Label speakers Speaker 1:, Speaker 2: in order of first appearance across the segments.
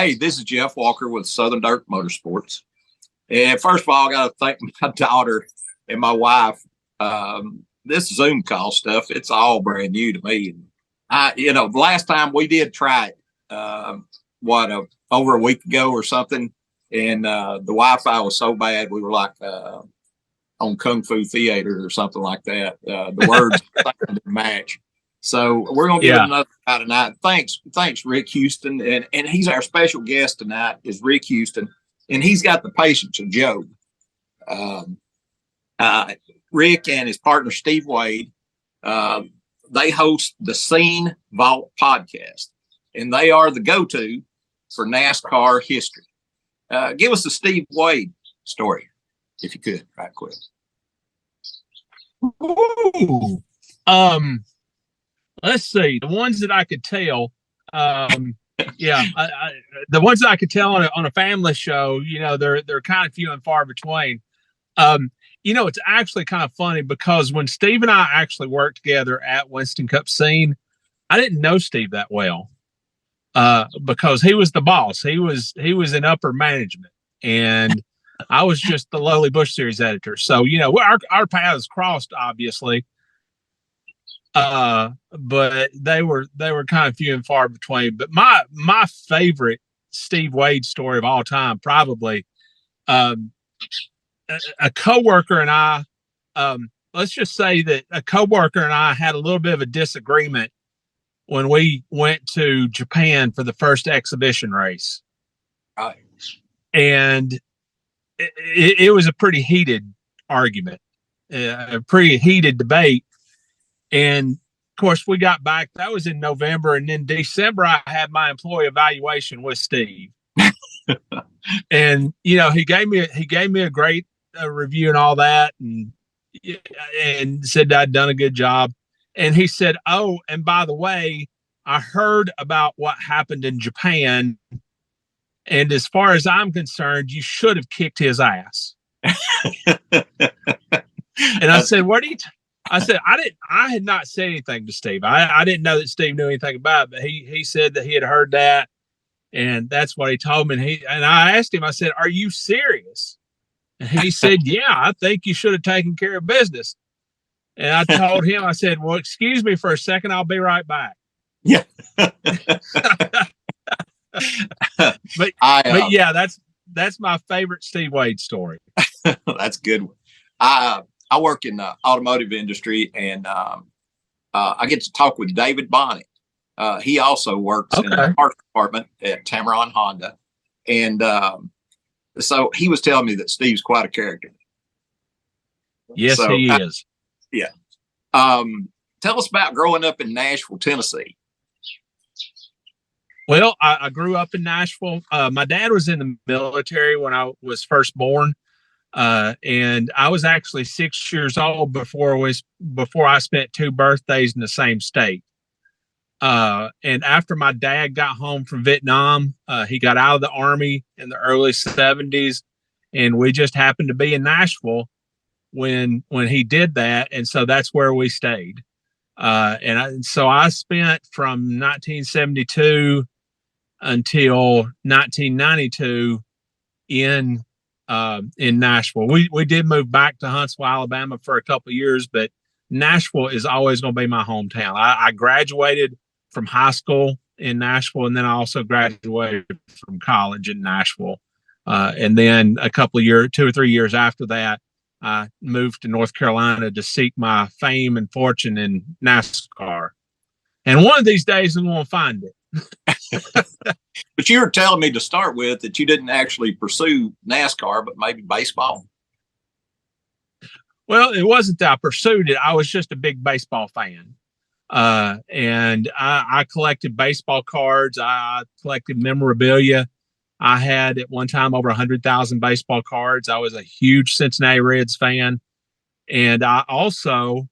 Speaker 1: Hey, this is Jeff Walker with Southern Dirt Motorsports. And first of all, I got to thank my daughter and my wife. This Zoom call stuff, it's all brand new to me. The last time we did try it, over a week ago or something, and the Wi-Fi was so bad, we were like on Kung Fu Theater or something like that. The words didn't match. So we're going to give it another try tonight. Thanks, Rick Houston. And he's our special guest tonight is Rick Houston, and he's got the patience of Job. Rick and his partner, Steve Wade, they host the Scene Vault podcast, and they are the go-to for NASCAR history. Give us the Steve Wade story, if you could, right quick.
Speaker 2: Ooh. Let's see. The ones that I could tell, the ones that I could tell on a family show, they're kind of few and far between. It's actually kind of funny because when Steve and I actually worked together at Winston Cup Scene, I didn't know Steve that well because he was the boss. He was in upper management, and I was just the lowly Busch Series editor. So our paths crossed, obviously. But they were kind of few and far between. But my favorite Steve Wade story of all time, probably, a coworker and I, let's just say that a coworker and I had a little bit of a disagreement when we went to Japan for the first exhibition race.
Speaker 1: Right.
Speaker 2: And it was a pretty heated argument, a pretty heated debate. And of course, we got back. That was in November, and in December, I had my employee evaluation with Steve. And he gave me a great review and all that, and said that I'd done a good job. And he said, "Oh, and by the way, I heard about what happened in Japan, and as far as I'm concerned, you should have kicked his ass." And I said, "What do you?" I said, I had not said anything to Steve. I didn't know that Steve knew anything about it, but he said that he had heard that, and that's what he told me. And I asked him, I said, "Are you serious?" And he said, "Yeah, I think you should have taken care of business." And I told him, I said, "Well, excuse me for a second. I'll be right back."
Speaker 1: Yeah.
Speaker 2: but yeah, that's my favorite Steve Wade story.
Speaker 1: That's a good one. I work in the automotive industry, and I get to talk with David Bonnet. He also works in the parts department at Tameron Honda. And so he was telling me that Steve's quite a character.
Speaker 2: Yes, he is.
Speaker 1: Yeah. Tell us about growing up in Nashville, Tennessee.
Speaker 2: Well, I grew up in Nashville. My dad was in the military when I was first born. And I was actually 6 years old before I spent 2 birthdays in the same state. And after my dad got home from Vietnam, he got out of the Army in the early 70s, and we just happened to be in Nashville when he did that. And so that's where we stayed. So I spent from 1972 until 1992 in Nashville. We did move back to Huntsville, Alabama for a couple of years, but Nashville is always going to be my hometown. I graduated from high school in Nashville, and then I also graduated from college in Nashville. And then a couple of years, 2 or 3 years after that, I moved to North Carolina to seek my fame and fortune in NASCAR. And one of these days I'm going to find it.
Speaker 1: But you were telling me to start with that you didn't actually pursue NASCAR, but maybe baseball.
Speaker 2: Well, it wasn't that I pursued it. I was just a big baseball fan. And I collected baseball cards. I collected memorabilia. I had at one time over 100,000 baseball cards. I was a huge Cincinnati Reds fan. And I also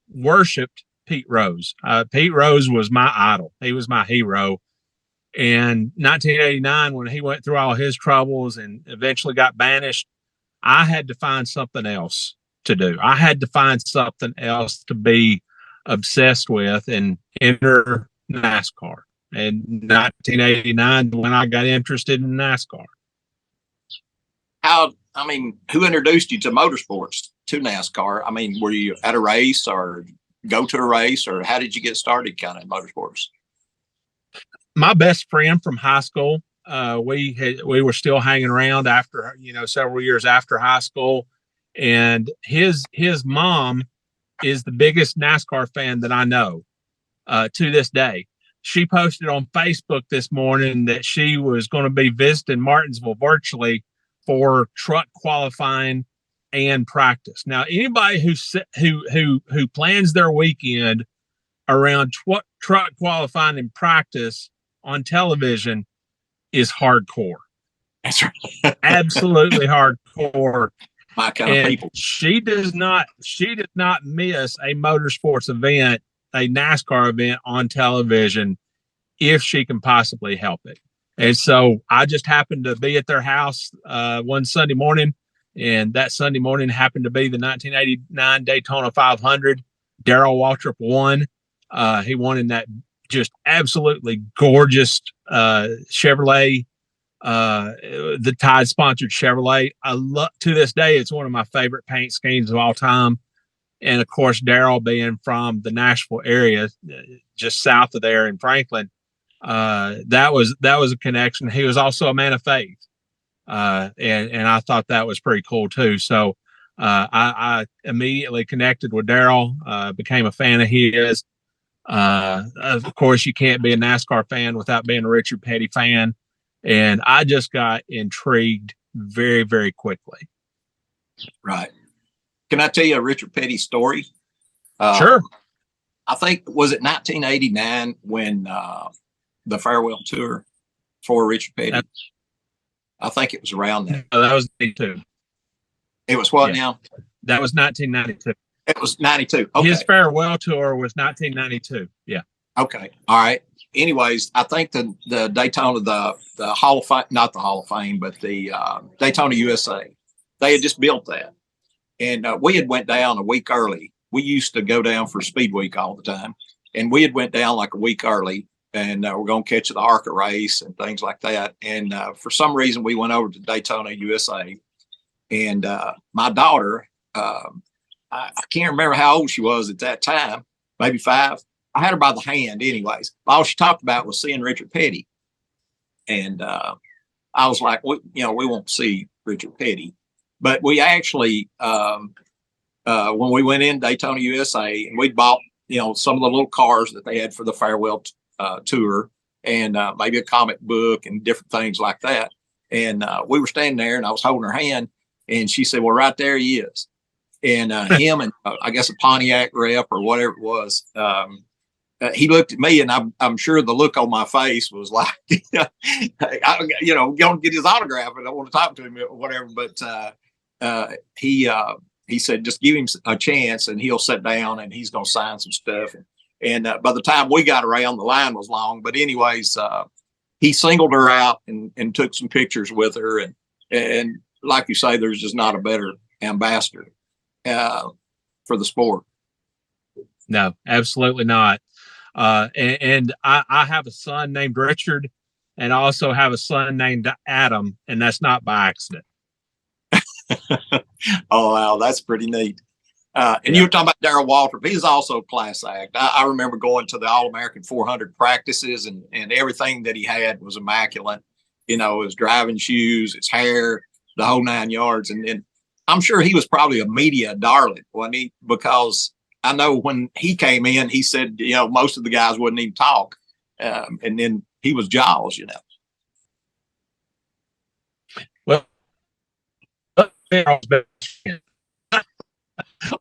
Speaker 2: worshiped Pete Rose. Pete Rose was my idol. He was my hero. And 1989, when he went through all his troubles and eventually got banished, I had to find something else to do. I had to find something else to be obsessed with and enter NASCAR. in 1989 when I got interested in NASCAR.
Speaker 1: Who introduced you to motorsports, to NASCAR? I mean, were you at a race or go to a race, or how did you get started kind of in motorsports?
Speaker 2: My best friend from high school, we were still hanging around after, several years after high school, and his mom is the biggest NASCAR fan that I know to this day. She posted on Facebook this morning that she was going to be visiting Martinsville virtually for truck qualifying and practice. Now, anybody who plans their weekend around truck qualifying and practice on television is hardcore.
Speaker 1: That's right.
Speaker 2: Absolutely hardcore.
Speaker 1: My kind of people.
Speaker 2: She does not miss a motorsports event, a NASCAR event on television if she can possibly help it. And so I just happened to be at their house one Sunday morning, and that Sunday morning happened to be the 1989 Daytona 500. Darrell Waltrip won. He won in that just absolutely gorgeous Chevrolet, the Tide sponsored Chevrolet. I love, to this day, it's one of my favorite paint schemes of all time. And of course, Darrell being from the Nashville area, just south of there in Franklin, that was a connection. He was also a man of faith. And I thought that was pretty cool too. So, I immediately connected with Darrell, became a fan of his. Of course, you can't be a NASCAR fan without being a Richard Petty fan. And I just got intrigued very, very quickly.
Speaker 1: Right. Can I tell you a Richard Petty story?
Speaker 2: Sure.
Speaker 1: I think, was it 1989 when the farewell tour for Richard Petty? I think it was around that.
Speaker 2: No, that was 92.
Speaker 1: It was what now?
Speaker 2: That was 1992.
Speaker 1: It was 92. Okay.
Speaker 2: His farewell tour was 1992. Yeah.
Speaker 1: Okay. All right. Anyways, I think the Daytona, the Hall of Fame, not the Hall of Fame, but the Daytona USA, they had just built that. And we had went down a week early. We used to go down for Speed Week all the time. And we had went down like a week early, and we're going to catch the ARCA race and things like that. And for some reason, we went over to Daytona USA. And my daughter, I can't remember how old she was at that time, maybe 5. I had her by the hand anyways. All she talked about was seeing Richard Petty. And I was like, we won't see Richard Petty. But we actually, when we went in Daytona USA, and we bought, some of the little cars that they had for the farewell tour, and maybe a comic book and different things like that. And we were standing there, and I was holding her hand, and she said, well, right there he is. And him and I guess a Pontiac rep or whatever it was, he looked at me, and I'm sure the look on my face was like, going to get his autograph, and I want to talk to him or whatever. But he said, just give him a chance, and he'll sit down, and he's going to sign some stuff. And by the time we got around, the line was long. But anyways, he singled her out and took some pictures with her. And like you say, there's just not a better ambassador for the sport.
Speaker 2: No, absolutely not. And I have a son named Richard, and I also have a son named Adam, and that's not by accident.
Speaker 1: Oh, wow. That's pretty neat. And you were talking about Darrell Waltrip. He's also a class act. I remember going to the All-American 400 practices, and everything that he had was immaculate. His driving shoes, his hair, the whole 9 yards. And I'm sure he was probably a media darling, wasn't he? Because I know when he came in, he said, most of the guys wouldn't even talk. And then he was Jaws,
Speaker 2: Well,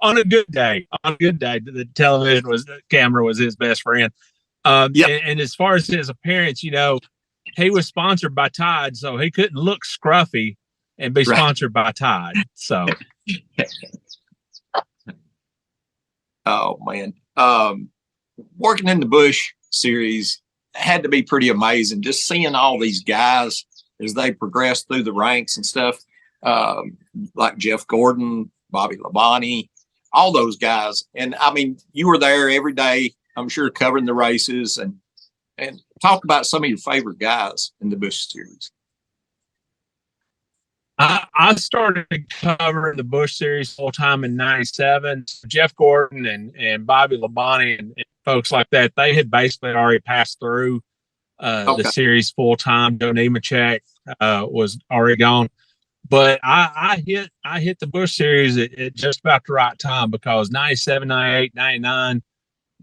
Speaker 2: on a good day, the camera was his best friend. And as far as his appearance, he was sponsored by Tide, so he couldn't look scruffy and be sponsored by Tide. So,
Speaker 1: oh man, working in the Busch series had to be pretty amazing. Just seeing all these guys as they progress through the ranks and stuff, like Jeff Gordon, Bobby Labonte, all those guys. And I mean, you were there every day, I'm sure, covering the races. And And talk about some of your favorite guys in the Busch Series.
Speaker 2: I started covering the Busch Series full time in '97. Jeff Gordon and Bobby Labonte and folks like that, they had basically already passed through the series full time. Joe Nemechek was already gone. But I hit the Busch Series at just about the right time, because '97, '98, '99,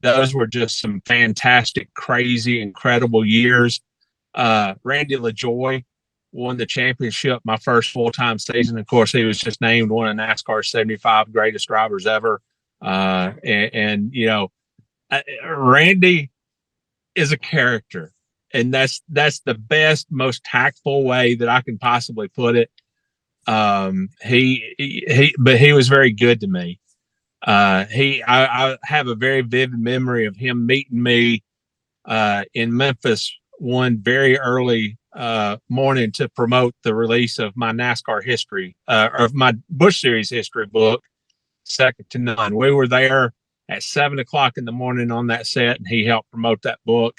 Speaker 2: those were just some fantastic, crazy, incredible years. Randy LaJoie won the championship my first full-time season. Of course, he was just named one of NASCAR's 75 greatest drivers ever. And Randy is a character, and that's the best, most tactful way that I can possibly put it. But he was very good to me. I have a very vivid memory of him meeting me in Memphis one very early morning to promote the release of my NASCAR history, of my Busch Series history book, Second to None. We were there at 7:00 in the morning on that set, and he helped promote that book.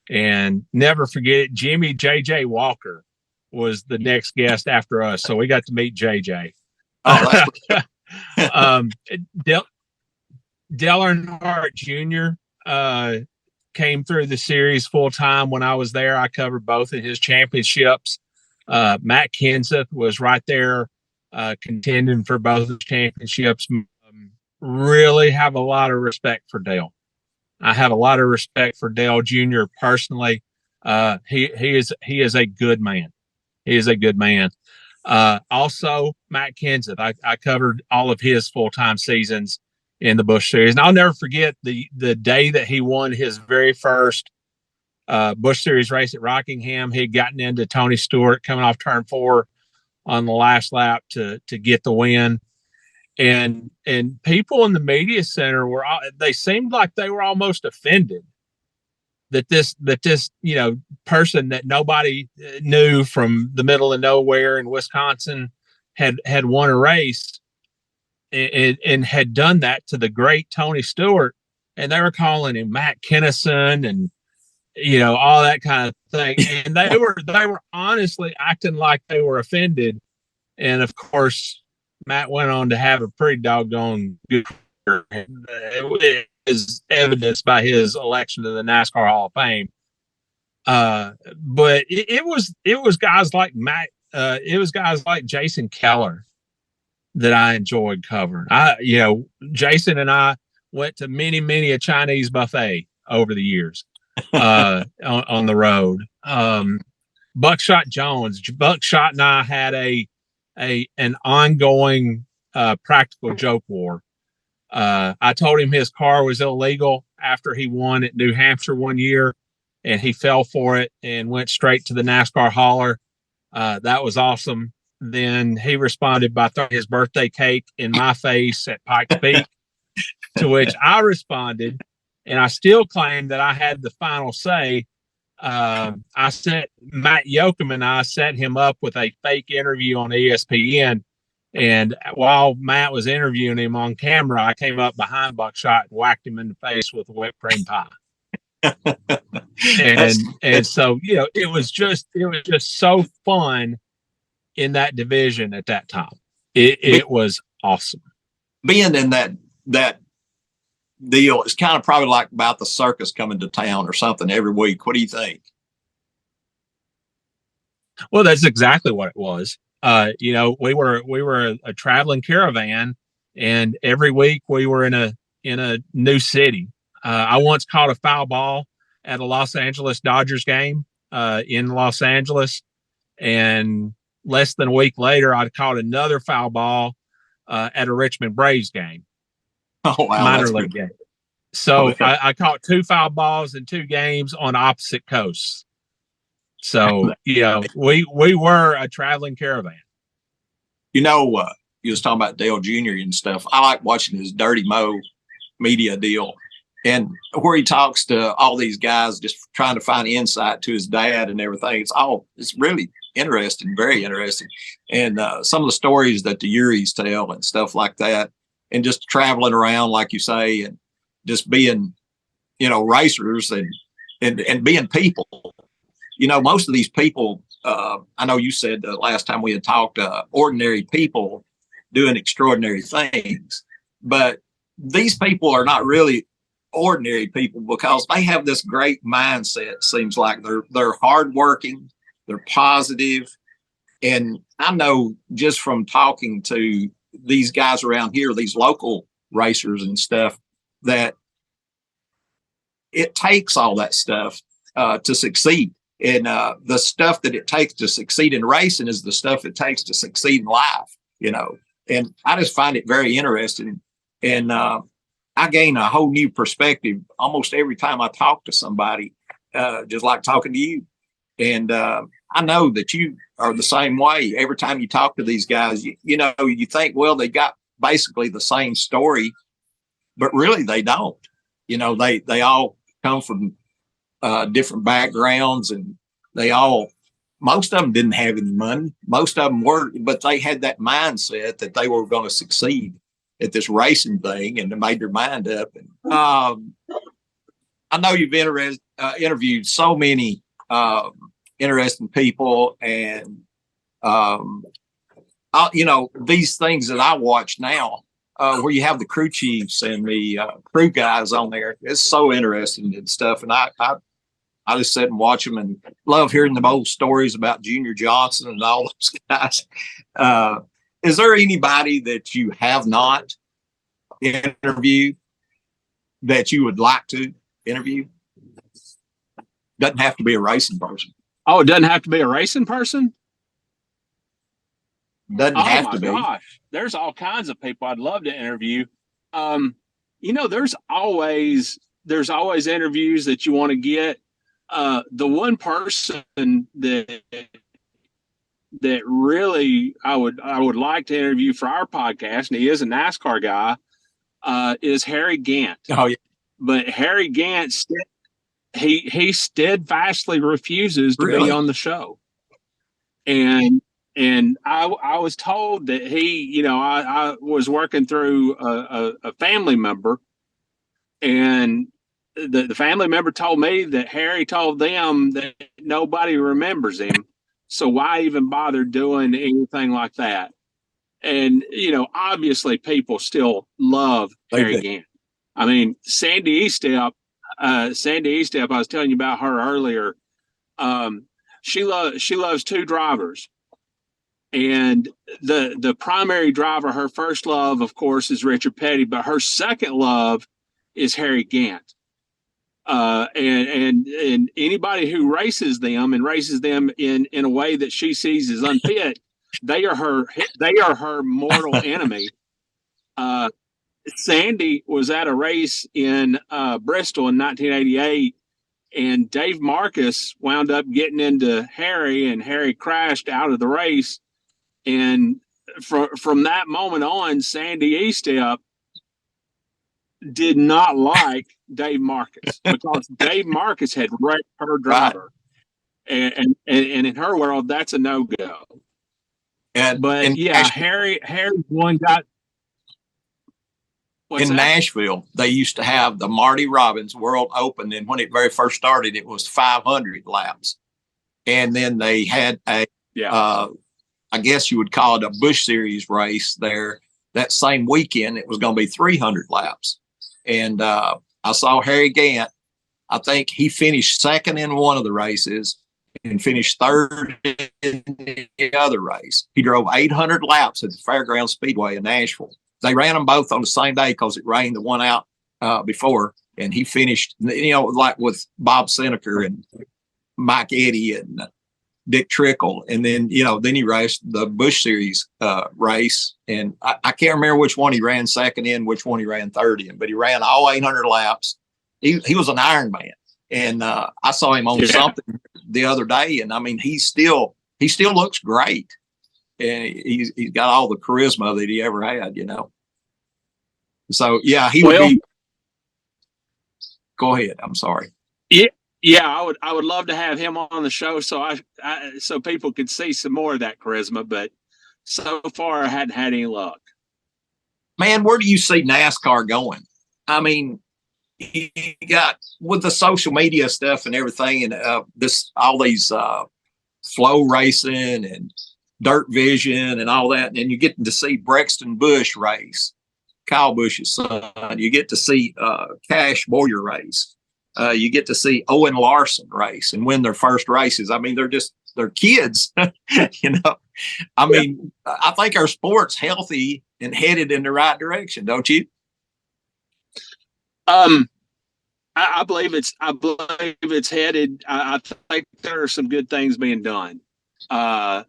Speaker 2: And never forget it, Jimmy JJ Walker was the next guest after us, so we got to meet JJ.
Speaker 1: Oh,
Speaker 2: Dale Earnhardt Jr. Came through the series full time when I was there. I covered both of his championships. Matt Kenseth was right there contending for both of his championships. Really have a lot of respect for Dale. I have a lot of respect for Dale Jr. personally. He is a good man. He is a good man. Also, Matt Kenseth. I covered all of his full-time seasons in the Busch Series. And I'll never forget the day that he won his very first Busch Series race at Rockingham. He'd gotten into Tony Stewart coming off turn 4 on the last lap to get the win. And people in the media center they seemed like they were almost offended that this person that nobody knew from the middle of nowhere in Wisconsin had won a race and had done that to the great Tony Stewart, and they were calling him Matt Kennison and all that kind of thing, and they were honestly acting like they were offended. And of course, Matt went on to have a pretty doggone good career. It is evidenced by his election to the NASCAR Hall of Fame. But it was guys like Matt. It was guys like Jason Keller that I enjoyed covering. Jason and I went to many a Chinese buffet over the years on the road. Buckshot Jones. Buckshot and I had an ongoing practical joke war. I told him his car was illegal after he won at New Hampshire one year, and he fell for it and went straight to the NASCAR hauler. That was awesome. Then he responded by throwing his birthday cake in my face at Pikes Peak, to which I responded, and I still claim that I had the final say. I set Matt Yoakum and I set him up with a fake interview on ESPN. And while Matt was interviewing him on camera, I came up behind Buckshot and whacked him in the face with a whipped cream pie. and so, it was just so fun in that division at that time. It was awesome.
Speaker 1: Being in that deal, it's kind of probably like about the circus coming to town or something every week. What do you think?
Speaker 2: Well, that's exactly what it was. We were a traveling caravan, and every week we were in a new city. I once caught a foul ball at a Los Angeles Dodgers game in Los Angeles, and less than a week later, I caught another foul ball at a Richmond Braves game.
Speaker 1: Oh, wow.
Speaker 2: Minor league game. So I caught 2 foul balls in 2 games on opposite coasts. So, we were a traveling caravan.
Speaker 1: You was talking about Dale Jr. and stuff. I like watching his Dirty Mo media deal, and where he talks to all these guys, just trying to find insight to his dad and everything. It's really interesting, very interesting. And some of the stories that the Uries tell and stuff like that, and just traveling around, like you say, and just being, racers and and being people. You know, most of these people, I know you said the last time we had talked, ordinary people doing extraordinary things, but these people are not really ordinary people because they have this great mindset. Seems like they're hardworking, they're positive, and I know just from talking to these guys around here, these local racers and stuff, that it takes all that stuff to succeed. And the stuff that it takes to succeed in racing is the stuff it takes to succeed in life, you know. And I just find it very interesting. And I gain a whole new perspective almost every time I talk to somebody, just like talking to you. And I know that you are the same way. Every time you talk to these guys, you know, you think, well, they got basically the same story, but really they don't. You know, they all come from different backgrounds, and most of them didn't have any money. Most of them were, but they had that mindset that they were going to succeed at this racing thing, and they made their mind up. And I know you've interviewed so many interesting people, and you know, these things that I watch now, where you have the crew chiefs and the crew guys on there. It's so interesting and stuff. And I just sit and watch them and love hearing the old stories about Junior Johnson and all those guys. Is there anybody that you have not interviewed that you would like to interview? Doesn't have to be a racing person.
Speaker 3: Oh, it doesn't have to be a racing person?
Speaker 1: Doesn't have to be.
Speaker 3: Oh my gosh, there's all kinds of people I'd love to interview. You know, there's always interviews that you want to get. The one person that really I would like to interview for our podcast, and he is a NASCAR guy, is Harry Gant.
Speaker 1: Oh yeah.
Speaker 3: But Harry Gant, he steadfastly refuses to be on the show. And I was told that he, you know, I was working through a family member, and the family member told me that Harry told them that nobody remembers him. So why even bother doing anything like that? And, you know, obviously people still love Harry Gant. I mean, Sandy Estep, I was telling you about her earlier. She loves two drivers. And the primary driver, her first love, of course, is Richard Petty, but her second love is Harry Gant. And anybody who races them in a way that she sees as unfit, they are her mortal enemy. Sandy was at a race in Bristol in 1988, and Dave Marcus wound up getting into Harry, and Harry crashed out of the race. And from that moment on, Sandy Estep did not like Dave Marcus because Dave Marcus had wrecked her driver, and in her world, that's a no-go. But Harry one got.
Speaker 1: In Nashville, they used to have the Marty Robbins World Open, and when it very first started, it was 500 laps, and then they had I guess you would call it a Busch Series race there. That same weekend, it was going to be 300 laps. And I saw Harry Gant. I think he finished second in one of the races and finished third in the other race. He drove 800 laps at the Fairgrounds Speedway in Nashville. They ran them both on the same day because it rained the one out before. And he finished, you know, like with Bob Seneca and Mike Eddy and Dick Trickle. And then, you know, then he raced the Busch Series race. And I can't remember which one he ran second in, which one he ran third in, but he ran all 800 laps. He was an Iron Man. And I saw him on something the other day. And I mean, he still looks great. And he's got all the charisma that he ever had, you know. So, yeah, he would be. Go ahead. I'm sorry.
Speaker 3: Yeah, I would love to have him on the show so people could see some more of that charisma, but so far I hadn't had any luck.
Speaker 1: Man, where do you see NASCAR going? I mean, you got with the social media stuff and everything, and all these flow racing and dirt vision and all that, and then you get to see Brexton Bush race, Kyle Bush's son. You get to see Cash Boyer race. You get to see Owen Larson race and win their first races. I mean, they're kids, you know. I mean, I think our sport's healthy and headed in the right direction, don't you?
Speaker 3: I believe it's headed. I think there are some good things being done. I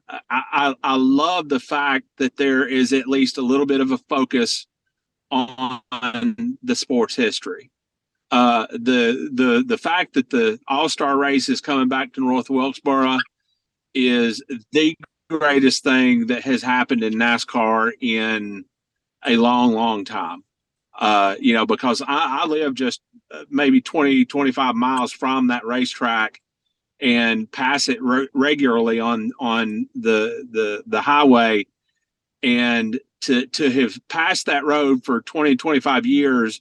Speaker 3: love the fact that there is at least a little bit of a focus on the sport's history. The fact that the All-Star race is coming back to North Wilkesboro is the greatest thing that has happened in NASCAR in a long, long time. You know, because I live just maybe 20, 25 miles from that racetrack and pass it regularly on the highway. And to have passed that road for 20, 25 years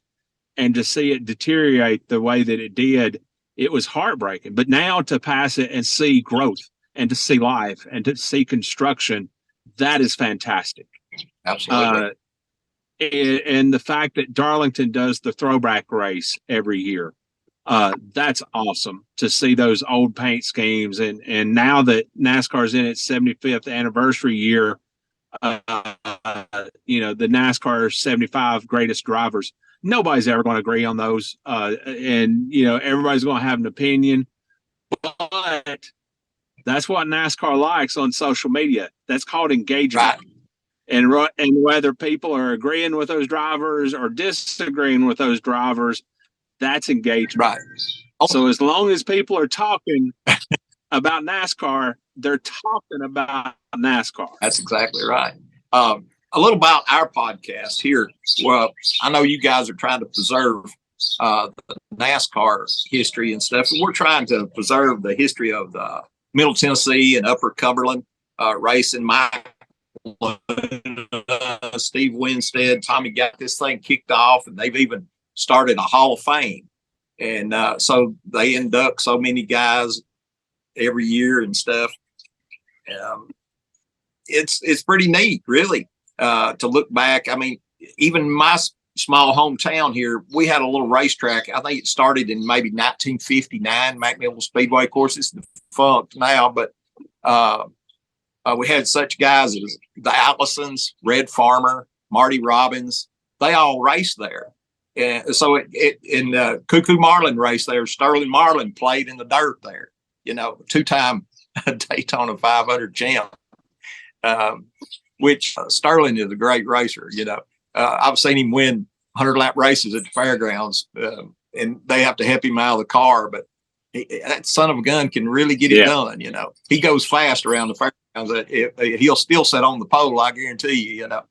Speaker 3: and to see it deteriorate the way that it did, it was heartbreaking. But now to pass it and see growth and to see life and to see construction, that is fantastic.
Speaker 1: Absolutely.
Speaker 3: And the fact that Darlington does the throwback race every year, that's awesome to see those old paint schemes. And now that NASCAR's in its 75th anniversary year, you know, the NASCAR 75 greatest drivers, nobody's ever going to agree on those. And, you know, everybody's going to have an opinion. But that's what NASCAR likes on social media. That's called engagement.
Speaker 1: Right.
Speaker 3: And whether people are agreeing with those drivers or disagreeing with those drivers, that's engagement.
Speaker 1: Right.
Speaker 3: So as long as people are talking about NASCAR, they're talking about NASCAR.
Speaker 1: That's exactly right. A little about our podcast here. Well, I know you guys are trying to preserve the NASCAR history and stuff. And we're trying to preserve the history of the Middle Tennessee and Upper Cumberland racing. Steve Winstead, Tommy got this thing kicked off, and they've even started a Hall of Fame. And so they induct so many guys every year and stuff. It's pretty neat, really, to look back. I mean, even my small hometown here, we had a little racetrack. I think it started in maybe 1959, McMinnville Speedway. Of course, it's defunct now, but we had such guys as the Allisons, Red Farmer, Marty Robbins. They all raced there. And so in the Cuckoo Marlin race there, Sterling Marlin played in the dirt there, you know, two-time Daytona 500 champ, which Sterling is a great racer, you know. I've seen him win 100-lap races at the fairgrounds, and they have to help him out of the car, but that son of a gun can really get it done, you know. He goes fast around the fairgrounds. He'll still sit on the pole, I guarantee you, you know.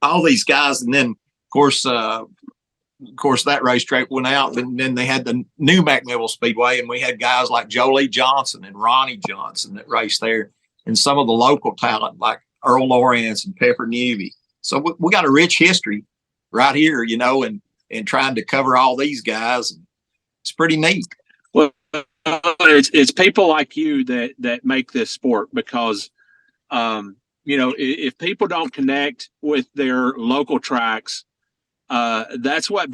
Speaker 1: All these guys, and then, of course, that racetrack went out, and then they had the new McMinnville Speedway, and we had guys like Jolie Johnson and Ronnie Johnson that raced there, and some of the local talent like Earl Lawrence and Pepper Newby. So we got a rich history right here, you know, and trying to cover all these guys. It's pretty neat.
Speaker 3: Well, it's people like you that make this sport, because, you know, if people don't connect with their local tracks, that's what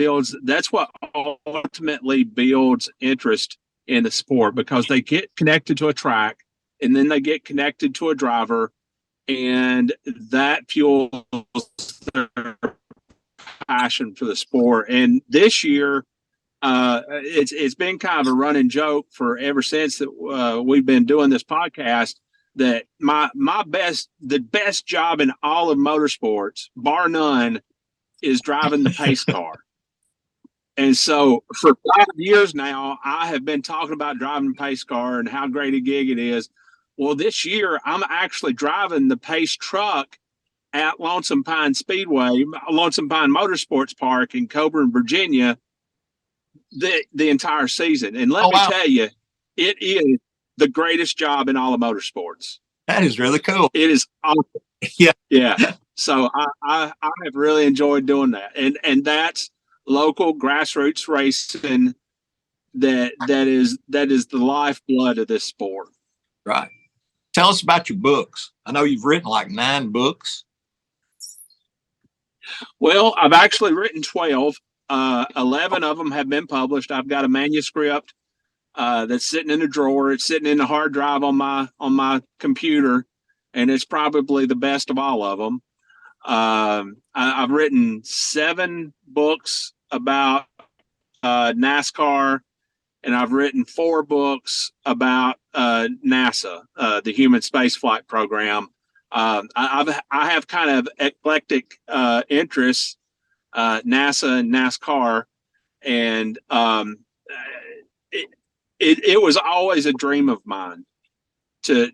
Speaker 3: ultimately builds interest in the sport, because they get connected to a track and then they get connected to a driver, and that fuels their passion for the sport. And this year, it's been kind of a running joke for ever since that we've been doing this podcast, that the best job in all of motorsports, bar none, is driving the pace car. And so for 5 years now, I have been talking about driving the pace car and how great a gig it is. Well, this year I'm actually driving the pace truck at Lonesome Pine Speedway, Lonesome Pine Motorsports Park in Coburn, Virginia, the entire season. And let me tell you, it is the greatest job in all of motorsports.
Speaker 1: That is really cool.
Speaker 3: It is awesome.
Speaker 1: Yeah.
Speaker 3: Yeah. So I have really enjoyed doing that. And that's local grassroots racing that is the lifeblood of this sport.
Speaker 1: Right. Tell us about your books. I know you've written like 9 books.
Speaker 3: Well, I've actually written 12. 11 of them have been published. I've got a manuscript that's sitting in a drawer. It's sitting in a hard drive on my computer, and it's probably the best of all of them. I've written 7 books about NASCAR, and I've written 4 books about NASA, the Human Spaceflight Program. I have kind of eclectic interests, NASA and NASCAR, and it was always a dream of mine to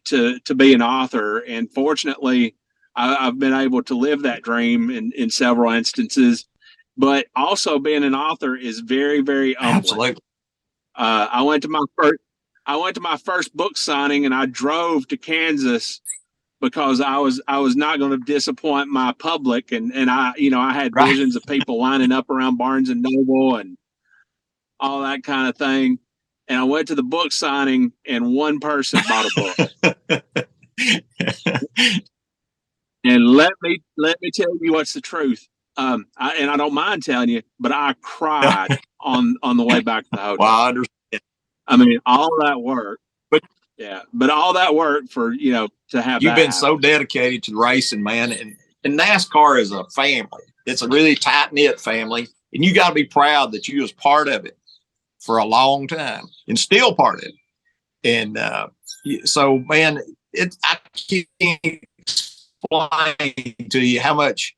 Speaker 3: be an author, and fortunately, I've been able to live that dream in several instances. But also, being an author is very, very humbling.
Speaker 1: Absolutely.
Speaker 3: I went to my first book signing, and I drove to Kansas because I was not going to disappoint my public, and I had visions of people lining up around Barnes and Noble and all that kind of thing. And I went to the book signing, and one person bought a book. And let me tell you what's the truth. I don't mind telling you, but I cried on the way back to the hotel.
Speaker 1: Well, I understand.
Speaker 3: I mean, all that work, but all that work for, to have
Speaker 1: You've been
Speaker 3: happen.
Speaker 1: so dedicated to racing, man. And NASCAR is a family. It's a really tight knit family. And you got to be proud that you was part of it for a long time and still part of it. And so, man, I can't explain to you how much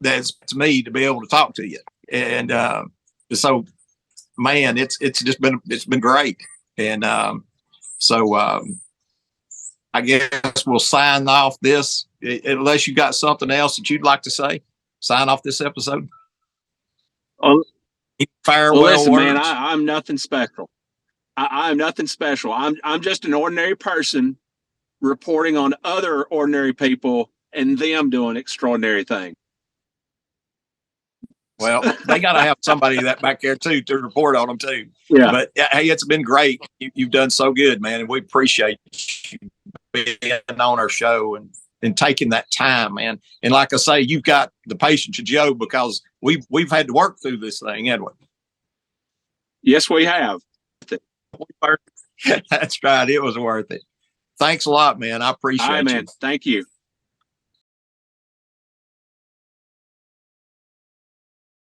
Speaker 1: that's to me to be able to talk to you. And so, man, it's been great. And so I guess we'll sign off this, unless you got something else that you'd like to say. Sign off this episode. Farewell
Speaker 3: listen,
Speaker 1: words.
Speaker 3: man, I'm nothing special. I'm nothing special. I'm just an ordinary person reporting on other ordinary people and them doing extraordinary things.
Speaker 1: Well, they got to have somebody that back there too to report on them too.
Speaker 3: Yeah.
Speaker 1: But hey, it's been great. You've done so good, man, and we appreciate you being on our show and taking that time, man. And like I say, you've got the patience of Joe, because we've had to work through this thing, haven't we?
Speaker 3: Yes, we have.
Speaker 1: That's right. It was worth it. Thanks a lot, man. I appreciate
Speaker 3: All right, man.
Speaker 1: you.
Speaker 3: Thank you.